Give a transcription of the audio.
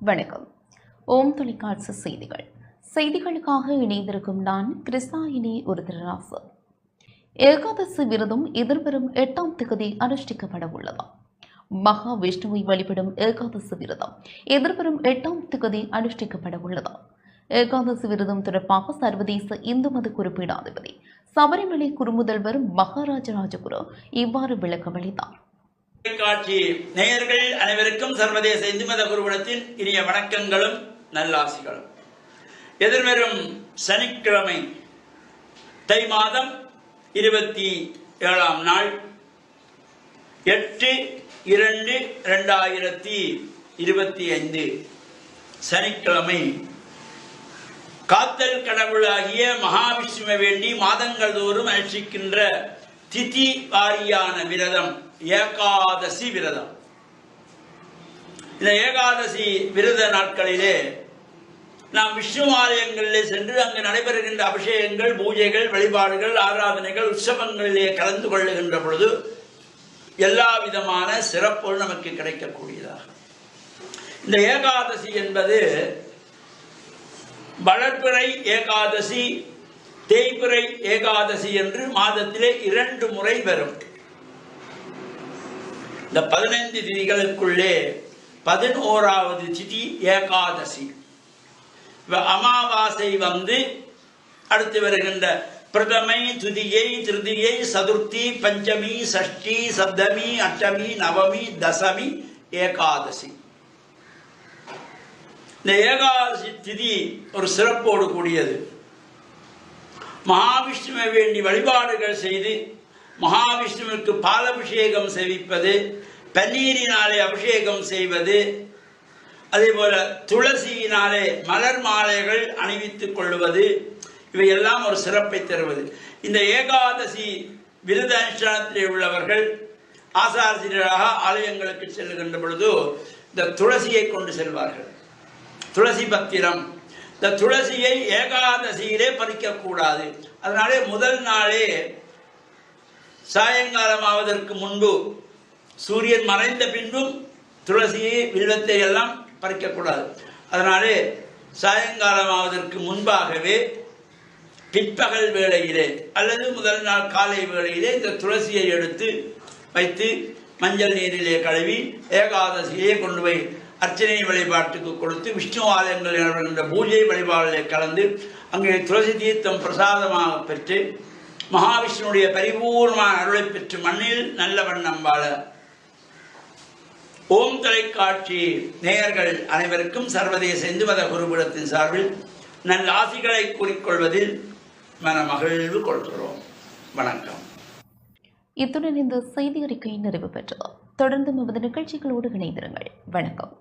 வணக்கம். ஓம் தொலைக்காட்சி செய்திகளுக்காக இணைந்திருக்கும் நான் கிருஷ்ணாயினி உருத்திரராசு. ஏகாதசி விரதம் எதிர்வரும் 8ஆம் தேதி அனுஷ்டிக்கப்பட உள்ளது. மகா விஷ்ணுவை வழிபடும் ஏகாதசி விரதம் எதிர்வரும் 8ஆம் தேதி அனுஷ்டிக்கப்பட உள்ளது. ஏகாதசி விரதம் தொடர்பாக சர்வதேச இந்து மத குறிப்பீடாதிபதி சபரிமலை குருமுதல்வர் மகாராஜ ராஜகுரு இவ்வாறு விளக்கமளித்தார். தொலைக்காட்சி நேயர்கள் அனைவருக்கும் சர்வதேச இந்து மத குருகுலத்தின் இனிய வணக்கங்களும் நல்லாசிகளும். எதிர்வரும் சனிக்கிழமை தை மாதம் 27ஆம் நாள் 8/2/2025 சனிக்கிழமை காத்தல் கடவுளாகிய மகாவிஷ்ணுவை வேண்டி மாதங்கள் தோறும் அனுஷ்டிக்கின்ற திதி வாரியான விரதம் ஏகாதசி விரதம். இந்த ஏகாதசி விரத நாட்களிலே நாம் விஷ்ணு ஆலயங்களிலே சென்று அங்கு நடைபெறுகின்ற அபிஷேகங்கள், பூஜைகள், வழிபாடுகள், ஆராதனைகள், உற்சவங்களிலே கலந்து கொள்ளுகின்ற பொழுது எல்லா விதமான சிறப்புகள் நமக்கு கிடைக்கக்கூடியதாக. இந்த ஏகாதசி என்பது வளர்பிறை ஏகாதசி, தேய்பிறை ஏகாதசி என்று மாதத்திலே 2 முறை வரும். இந்த 15 திதிகளுக்குள்ளே 11வது திதி ஏகாதசி. அமாவாசை வந்து அடுத்து வருகின்ற பிரதமை, துதியை, திருதியை, சதுர்த்தி, பஞ்சமி, சஷ்டி, சப்தமி, அஷ்டமி, நவமி, தசமி, ஏகாதசி. இந்த ஏகாதசி திதி ஒரு சிறப்போடு கூடியது. மகாவிஷ்ணுவை வேண்டி வழிபாடுகள் செய்து மகாவிஷ்ணுவிற்கு பாலபிஷேகம் செய்விப்பது, பன்னீரினாலே அபிஷேகம் செய்வது, அதே போல துளசியினாலே மலர் மாலைகள் அணிவித்துக் கொள்வது, இவையெல்லாம் ஒரு சிறப்பை தருவது. இந்த ஏகாதசி விரத அனுஷ்டானத்திலே உள்ளவர்கள் ஆசாரசீரராக ஆலயங்களுக்கு செல்லுகின்ற பொழுது இந்த துளசியை கொண்டு செல்வார்கள். துளசி பத்திரம். இந்த துளசியை ஏகாதசியிலே பறிக்கக்கூடாது. அதனாலே முதல் நாளே சாயங்காலமாவதற்கு முன்பு, சூரியன் மறைந்த பின்பும் துளசியை, வில்வத்தை எல்லாம் பறிக்கக்கூடாது. அதனாலே சாயங்காலமாவதற்கு முன்பாகவே பிற்பகல் வேளையிலே அல்லது முதல் நாள் காலை வேளையிலே இந்த துளசியை எடுத்து வைத்து மஞ்சள் நீரிலே கழுவி ஏகாதசியே கொண்டு போய் அர்ச்சனை வழிபாட்டுக்கு கொடுத்து விஷ்ணு ஆலயங்களில் நடக்கின்ற பூஜை வழிபாடுகளை கலந்து அங்கே துளசி தீர்த்தம் பிரசாதமாக பெற்று மகாவிஷ்ணுடைய பரிபூர்ணமான அருளை பெற்று மண்ணில் நல்ல வண்ணம் வாழ ஓம் தொலைக்காட்சி நேயர்கள் அனைவருக்கும் சர்வதேச இந்து மத குருகுலத்தின் சார்பில் நல்ல ஆசிகளை கூறிக்கொள்வதில் மன மகிழ்வு கொள்கிறோம். வணக்கம். இத்துடன் இந்த செய்தி அறிக்கை நிறைவு பெற்றது. தொடர்ந்து நமது நிகழ்ச்சிகளோடு இணைந்திருங்கள். வணக்கம்.